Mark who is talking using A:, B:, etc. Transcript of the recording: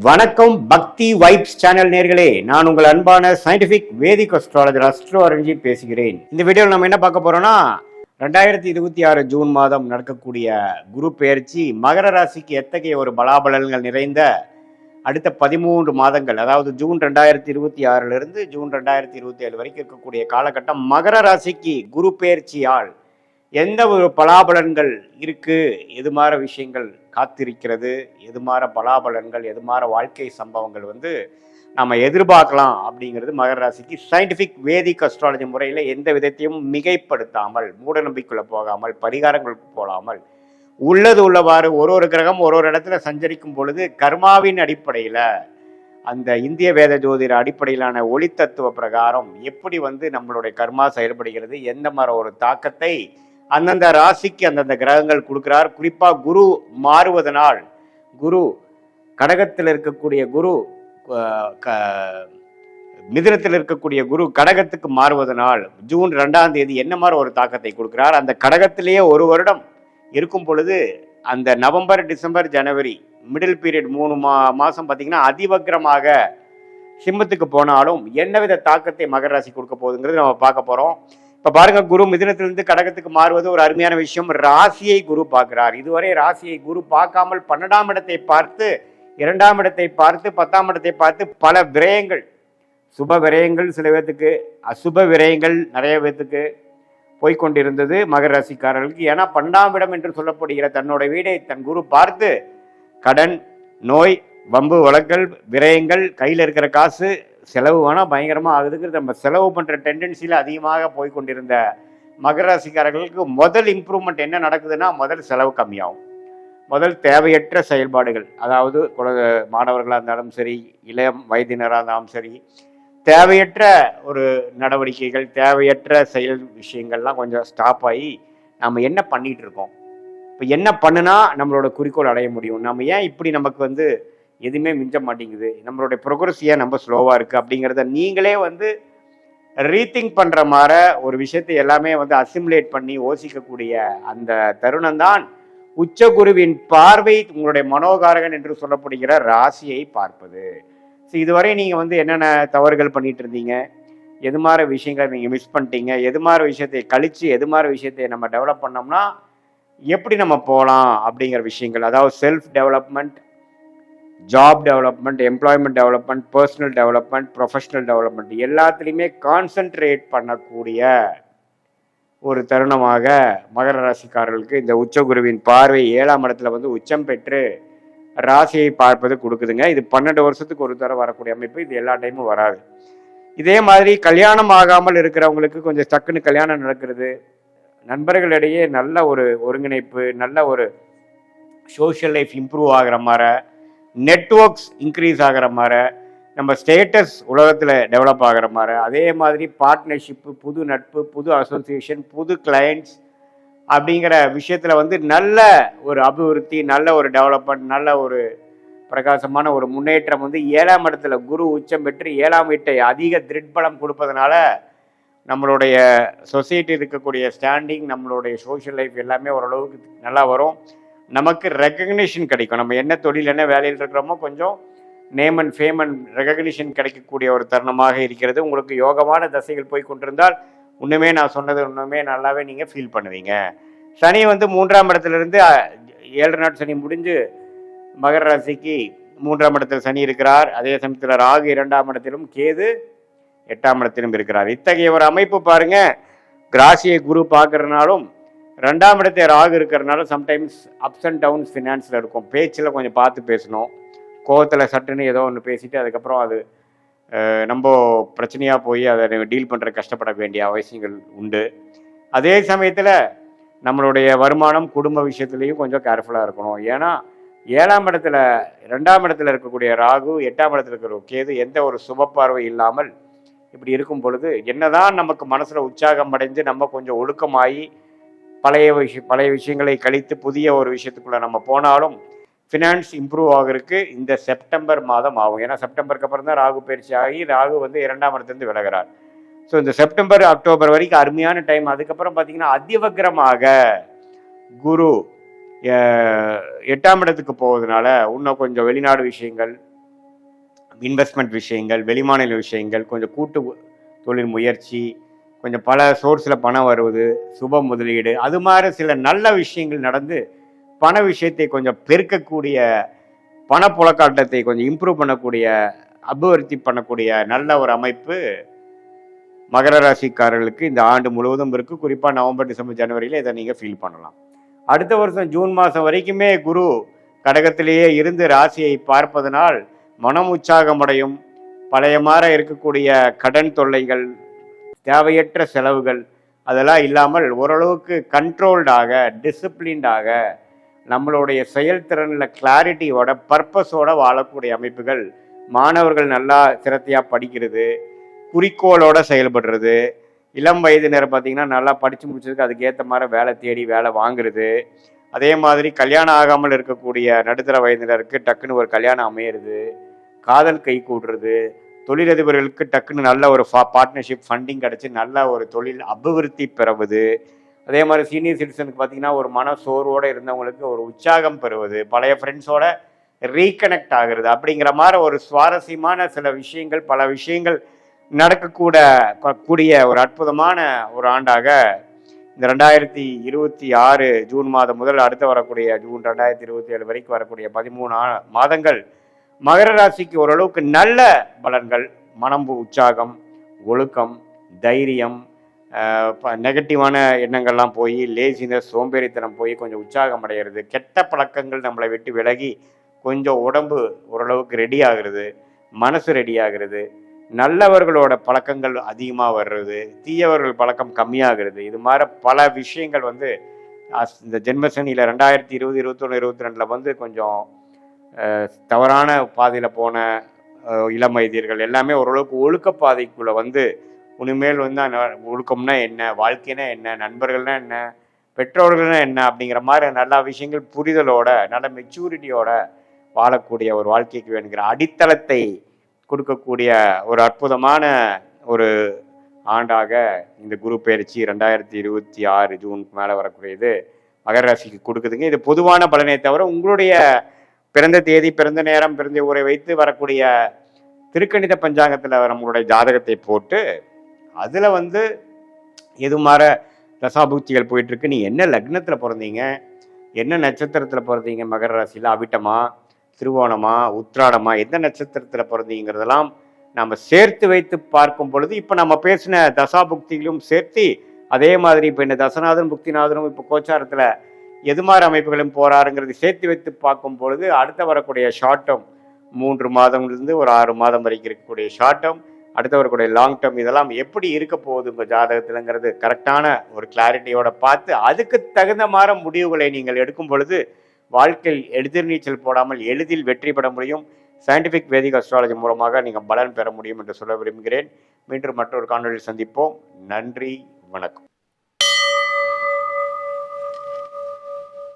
A: வணக்கம் பக்தி vibes channel நேர்களே, நான் உங்கள் அன்பான சயின்டிபிக் வேதிக் அஸ்ட்ராலஜர் அஸ்ட்ரோ அரஞ்சி பேசுகிறேன். இந்த வீடியோவில் நம்ம என்ன பார்க்க போறோம்னா 2026 ஜூன் மாதம் நடக்கக்கூடிய குரு பெயர்ச்சி மகர ராசிக்கு எத்தகைய ஒரு பலாபலன்கள் நிறைந்த அடுத்த 13 மாதங்கள், அதாவது ஜூன் 2026 ஜூன் 2027 வரைக்கும் இருக்கக்கூடிய காலகட்டம் மகர ராசிக்கு குரு பெயர்ச்சியால் எந்த ஒரு பலாபலன்கள் இருக்கு, எது மாதிரி விஷயங்கள் காத்திருக்கிறது, எது மாதிரி பலாபலன்கள், எது மாதிரி வாழ்க்கை சம்பவங்கள் நம்ம எதிர்பார்க்கலாம் அப்படிங்கிறது மகர ராசிக்கு சயின்டிபிக் வேதிக் அஸ்ட்ராலஜி முறையில் எந்த விதத்தையும் மிகைப்படுத்தாமல், மூட நம்பிக்கைக்குள்ள போகாமல், பரிகாரங்களுக்கு போகாமல், உள்ளது உள்ளவாறு ஒரு கிரகம் ஒரு இடத்துல சஞ்சரிக்கும் பொழுது கர்மாவின் அடிப்படையில், அந்த இந்திய வேத ஜோதிட அடிப்படையிலான ஒளி தத்துவ பிரகாரம் எப்படி நம்மளுடைய கர்மா செயல்படுகிறது, எந்த மாதிரி ஒரு தாக்கத்தை அந்தந்த ராசிக்கு அந்தந்த கிரகங்கள் கொடுக்கிறார். குறிப்பா குரு மாறுவதனால், குரு கடகத்தில் இருக்கக்கூடிய குரு மிதுனத்தில் இருக்கக்கூடிய குரு கடகத்துக்கு மாறுவதனால் ஜூன் 2ஆம் தேதி என்ன மாதிரி ஒரு தாக்கத்தை கொடுக்கிறார். அந்த கடகத்திலேயே ஒரு வருடம் இருக்கும் பொழுது அந்த நவம்பர் டிசம்பர் ஜனவரி மிடில் பீரியட் 3 மாசம் பார்த்தீங்கன்னா அதிவக்ரமாக சிம்மத்துக்கு போனாலும் என்னவித தாக்கத்தை மகர ராசி கொடுக்க போகுதுங்கிறது நம்ம பார்க்க போறோம். இப்ப பாருங்க, குரு மிதுனத்திலிருந்து கடகத்துக்கு மாறுவது ஒரு அருமையான விஷயம். ராசியை குரு பார்க்கிறார். இதுவரை ராசியை குரு பார்க்காமல் 12ஆம் இடத்தை பார்த்து, 2ஆம் இடத்தை பார்த்து, 10ஆம் இடத்தை பார்த்து பல விரயங்கள், சுப விரயங்கள் சில பேர்த்துக்கு, அசுப விரயங்கள் நிறைய பேர்த்துக்கு போய்கொண்டிருந்தது மகர ராசிக்காரர்களுக்கு. ஏன்னா 12ஆம் இடம் என்று சொல்லப்படுகிற தன்னோட வீடை தன் குரு பார்த்து கடன், நோய், வம்பு வழக்கல், விரயங்கள், கையில் இருக்கிற காசு செலவு வேணால் பயங்கரமாக ஆகுதுக்கு நம்ம செலவு பண்ணுற டெண்டன்சியில் அதிகமாக போய்கொண்டிருந்த மகர ராசிக்காரர்களுக்கு முதல் இம்ப்ரூவ்மெண்ட் என்ன நடக்குதுன்னா, முதல் செலவு கம்மியாகும். முதல் தேவையற்ற செயல்பாடுகள், அதாவது மாணவர்களாக இருந்தாலும் சரி, இளம் வயதினராக இருந்தாலும் சரி, தேவையற்ற ஒரு நடவடிக்கைகள், தேவையற்ற செயல் விஷயங்கள்லாம் கொஞ்சம் ஸ்டாப் ஆகி நம்ம என்ன பண்ணிகிட்டு இருக்கோம், இப்போ என்ன பண்ணுனா நம்மளோட குறிக்கோள் அடைய முடியும், நம்ம ஏன் இப்படி நமக்கு எதுவுமே மிஞ்ச மாட்டேங்குது, நம்மளுடைய ப்ரோக்ரஸ் ஏன் நம்ம ஸ்லோவாக இருக்குது அப்படிங்கிறத நீங்களே ரீதிங்க் பண்ணுற மாதிரி ஒரு விஷயத்தை எல்லாமே அசிமுலேட் பண்ணி யோசிக்கக்கூடிய அந்த தருணம் தான் உச்சகுருவின் பார்வை உங்களுடைய மனோகாரகன் என்று சொல்லப்படுகிற ராசியை பார்ப்பது. ஸோ இதுவரை நீங்கள் என்னென்ன தவறுகள் பண்ணிட்டு இருந்தீங்க, எது மாதிரி விஷயங்களை நீங்கள் மிஸ் பண்ணிட்டீங்க, எது மாதிரி விஷயத்தை கழித்து எது மாதிரி விஷயத்தை நம்ம டெவலப் பண்ணோம்னா எப்படி நம்ம போகலாம் அப்படிங்கிற விஷயங்கள், அதாவது self development, job development, employment development, personal development, professional development எல்லாத்துலேயுமே கான்சென்ட்ரேட் பண்ணக்கூடிய ஒரு தருணமாக மகர ராசிக்காரர்களுக்கு இந்த உச்சகுருவின் பார்வை 7ஆம் இடத்துல உச்சம் பெற்று ராசியை பார்ப்பது கொடுக்குதுங்க. இது 12 வருஷத்துக்கு ஒரு தடவை வரக்கூடிய அமைப்பு. இது எல்லா டைமும் வராது. இதே மாதிரி கல்யாணம் ஆகாமல் இருக்கிறவங்களுக்கு கொஞ்சம் டக்குன்னு கல்யாணம் நடக்கிறது, நண்பர்களிடையே நல்ல ஒரு ஒருங்கிணைப்பு, நல்ல ஒரு சோஷியல் லைஃப் இம்ப்ரூவ் ஆகிற மாதிரி, நெட்வொர்க்ஸ் இன்க்ரீஸ் ஆகிற மாதிரி, நம்ம ஸ்டேட்டஸ் உலகத்தில் டெவலப் ஆகிற மாதிரி, அதே மாதிரி பார்ட்னர்ஷிப்பு, புது நட்பு, புது அசோசியேஷன், புது கிளைண்ட்ஸ் அப்படிங்கிற விஷயத்தில் நல்ல ஒரு அபிவிருத்தி, நல்ல ஒரு டெவலப்மெண்ட், நல்ல ஒரு பிரகாசமான ஒரு முன்னேற்றம் 7ஆம் இடத்துல குரு உச்சம் பெற்று 7ஆம் வீட்டை அதிக திருட்பலம் கொடுப்பதனால நம்மளுடைய சொசைட்டி இருக்கக்கூடிய ஸ்டாண்டிங், நம்மளுடைய சோஷியல் லைஃப் எல்லாமே ஓரளவுக்கு நல்லா வரும். நமக்கு ரெக்கக்னிஷன் கிடைக்கும். நம்ம என்ன தொழில், என்ன வேலையில் இருக்கிறோமோ கொஞ்சம் name and fame and recognition கிடைக்கக்கூடிய ஒரு தருணமாக இருக்கிறது. உங்களுக்கு யோகமான தசைகள் போய் கொண்டிருந்தால் இன்னுமே நான் சொன்னது இன்னுமே நல்லாவே நீங்கள் ஃபீல் பண்ணுவீங்க. சனி 3ஆம் இடத்துலேருந்து 7 நாள் சனி முடிஞ்சு மகர ராசிக்கு 3ஆம் இடத்துல சனி இருக்கிறார். அதே சமயத்தில் ராகு 2ஆம் இடத்திலும், கேது 8ஆம் இடத்திலும் இருக்கிறார். இத்தகைய ஒரு அமைப்பு பாருங்க. ராசியை குரு பார்க்கறதுனாலும் 2ஆம் இடத்தை ராகு இருக்கிறதுனால சம்டைம்ஸ் அப்ஸ் அண்ட் டவுன்ஸ் ஃபினான்ஸில் இருக்கும். பேச்சில் கொஞ்சம் பார்த்து பேசணும். கோவத்தில் சட்டுன்னு ஏதோ ஒன்று பேசிட்டு அதுக்கப்புறம் அது நம்ம பிரச்சனையாக போய் அதை டீல் பண்ணுற கஷ்டப்பட வேண்டிய அவசியங்கள் உண்டு. அதே சமயத்தில் நம்மளுடைய வருமானம், குடும்ப விஷயத்துலேயும் கொஞ்சம் கேர்ஃபுல்லாக இருக்கணும். ஏன்னா 7ஆம் இடத்துல 2ஆம் இடத்துல இருக்கக்கூடிய ராகு, 8ஆம் இடத்துல இருக்கிற கேது எந்த ஒரு சுப பார்வை இல்லாமல் இப்படி இருக்கும் பொழுது என்னதான் நமக்கு மனசில் உற்சாகம் அடைந்து நம்ம கொஞ்சம் ஒழுக்கமாகி பழைய விஷயங்களை கழித்து புதிய ஒரு விஷயத்துக்குள்ள நம்ம போனாலும் ஃபினான்ஸ் இம்ப்ரூவ் ஆகிறதுக்கு இந்த செப்டம்பர் மாதம் ஆகும். ஏன்னா செப்டம்பருக்கு அப்புறம் தான் ராகு பயிற்சி ஆகி ராகு 2ஆம் இடத்துலேருந்து விலகிறார். ஸோ இந்த செப்டம்பர் அக்டோபர் வரைக்கும் அருமையான டைம். அதுக்கப்புறம் பார்த்தீங்கன்னா அதிவக்ரமாக குரு 8ஆம் இடத்துக்கு போவதனால இன்னும் கொஞ்சம் வெளிநாடு விஷயங்கள், இன்வெஸ்ட்மெண்ட் விஷயங்கள், வெளிமாநில விஷயங்கள், கொஞ்சம் கூட்டு தொழில் முயற்சி, கொஞ்சம் பல சோர்ஸில் பணம் வருவது, சுப முதலீடு, அது மாதிரி சில நல்ல விஷயங்கள் நடந்து பண விஷயத்தை கொஞ்சம் பெருக்கக்கூடிய, பணப்புழக்காட்டத்தை கொஞ்சம் இம்ப்ரூவ் பண்ணக்கூடிய, அபிவிருத்தி பண்ணக்கூடிய நல்ல ஒரு அமைப்பு மகர ராசிக்காரர்களுக்கு இந்த ஆண்டு முழுவதும் இருக்குது. குறிப்பாக நவம்பர், டிசம்பர், ஜனவரியில் இதை நீங்கள் ஃபீல் பண்ணலாம். அடுத்த வருஷம் ஜூன் மாதம் வரைக்குமே குரு கடகத்திலேயே இருந்து ராசியை பார்ப்பதனால் மனம் உற்சாகமடையும். பழைய மாற இருக்கக்கூடிய கடன் தொல்லைகள், தேவையற்ற செலவுகள் அதெல்லாம் இல்லாமல் ஓரளவுக்கு கண்ட்ரோல்டாக, டிசிப்ளின்டாக, நம்மளுடைய செயல்திறனில் கிளாரிட்டியோட, பர்பஸோட வாழக்கூடிய அமைப்புகள். மாணவர்கள் நல்லா சிரத்தையாக படிக்கிறது, குறிக்கோளோட செயல்படுறது, இளம் வயதினர் பார்த்திங்கன்னா நல்லா படித்து முடிச்சதுக்கு அதுக்கேற்ற மாதிரி வேலை தேடி வேலை வாங்குறது. அதே மாதிரி கல்யாணம் ஆகாமல் இருக்கக்கூடிய நடுத்தர வயதினருக்கு டக்குன்னு ஒரு கல்யாணம் அமையிறது, காதல் கை கூடுறது, தொழிலதிபர்களுக்கு டக்குன்னு நல்ல ஒரு பார்ட்னர்ஷிப் ஃபண்டிங் கிடச்சி நல்ல ஒரு தொழில் அபிவிருத்தி பெறுவது. அதே மாதிரி சீனியர் சிட்டிசனுக்கு பார்த்திங்கன்னா ஒரு மன சோர்வோடு இருந்தவங்களுக்கு ஒரு உற்சாகம் பெறுவது, பழைய ஃப்ரெண்ட்ஸோட ரீகனெக்ட் ஆகுறது, அப்படிங்கிற மாதிரி ஒரு சுவாரஸ்யமான சில விஷயங்கள், பல விஷயங்கள் நடக்கக்கூடிய ஒரு அற்புதமான ஒரு ஆண்டாக இந்த 2026 ஜூன் மாதம் முதல் அடுத்து வரக்கூடிய ஜூன் 2027 வரைக்கும் வரக்கூடிய 13 மாதங்கள் மகர ராசிக்கு ஓரளவுக்கு நல்ல பலன்கள். மனம் உற்சாகம், ஒழுக்கம், தைரியம், நெகட்டிவான எண்ணங்கள்லாம் போய், லேசினஸ், சோம்பேறித்தனம் போய் கொஞ்சம் உற்சாகம் அடைகிறது, கெட்ட பழக்கங்கள் நம்மளை விட்டு விலகி கொஞ்சம் உடம்பு ஓரளவுக்கு ரெடி ஆகுறது, மனசு ரெடி ஆகுறது, நல்லவர்களோட பழக்கங்கள் அதிகமாக வர்றது, தீயவர்கள் பழக்கம் கம்மியாகிறது. இது மாதிரி பல விஷயங்கள் வந்து இந்த ஜென்மசனியில் 2020, 21, 22 வந்து கொஞ்சம் தவறான பாதையில் போன இளம் வயதியர்கள் எல்லாமே ஓரளவுக்கு ஒழுக்க பாதைக்குள்ளே வந்து இனிமேல் வந்து ஒழுக்கம்னா என்ன, வாழ்க்கைனா என்ன, நண்பர்கள்னா என்ன, பெற்றோர்கள்னா என்ன அப்படிங்கிற மாதிரி நல்ல விஷயங்கள் புரிதலோட, நல்ல மெச்சூரிட்டியோட வாழக்கூடிய ஒரு வாழ்க்கைக்கு வேணுங்கிற அடித்தளத்தை கொடுக்கக்கூடிய ஒரு அற்புதமான ஒரு ஆண்டாக இந்த குரு பயிற்சி 2026 ஜூனுக்கு மேலே வரக்கூடியது மகர ராசிக்கு கொடுக்குதுங்க. இது பொதுவான பலனை தவிர உங்களுடைய பிறந்த தேதி, பிறந்த நேரம், பிறந்த ஊரை வைத்து வரக்கூடிய திருக்கணித பஞ்சாங்கத்தில் நம்மளுடைய ஜாதகத்தை போட்டு அதில் வந்து எது மாதிரி தசாபுக்திகள் போயிட்டுருக்கு, நீ என்ன லக்னத்தில் பிறந்தீங்க, என்ன நட்சத்திரத்தில் பிறந்தீங்க, மகர ராசியில் அவிட்டமா, திருவோணமா, உத்திராடமா, எந்த நட்சத்திரத்தில் பிறந்தீங்கிறதெல்லாம் நம்ம சேர்த்து வைத்து பார்க்கும் பொழுது இப்போ நம்ம பேசின தசாபுக்திகளும் சேர்த்து அதே மாதிரி இப்போ இந்த தசநாதன் புக்திநாதனும் இப்போ கோச்சாரத்தில் எது மாதிரி அமைப்புகளும் போறாருங்கிறது சேர்த்து வைத்து பார்க்கும் பொழுது அடுத்த வரக்கூடிய ஷார்ட் டேர்ம் 3 மாதம்லேருந்து ஒரு 6 மாதம் வரைக்கும் இருக்கக்கூடிய ஷார்ட் டேர்ம், அடுத்த வரக்கூடிய லாங் டேர்ம், இதெல்லாம் எப்படி இருக்க போகுது உங்கள் ஜாதகத்தில்ங்கிறது கரெக்டான ஒரு கிளாரிட்டியோட பார்த்து அதுக்கு தகுந்த மாதிரி முடிவுகளை நீங்கள் எடுக்கும் பொழுது வாழ்க்கையில் எதிர்நீச்சல் போடாமல் எளிதில் வெற்றி பெற முடியும். சயின்டிஃபிக் வேதிக் அஸ்ட்ராலஜி மூலமாக நீங்கள் பலன் பெற முடியும் என்று சொல்ல விரும்புகிறேன். மீண்டும் மற்றொரு காணொலியில் சந்திப்போம். நன்றி, வணக்கம்.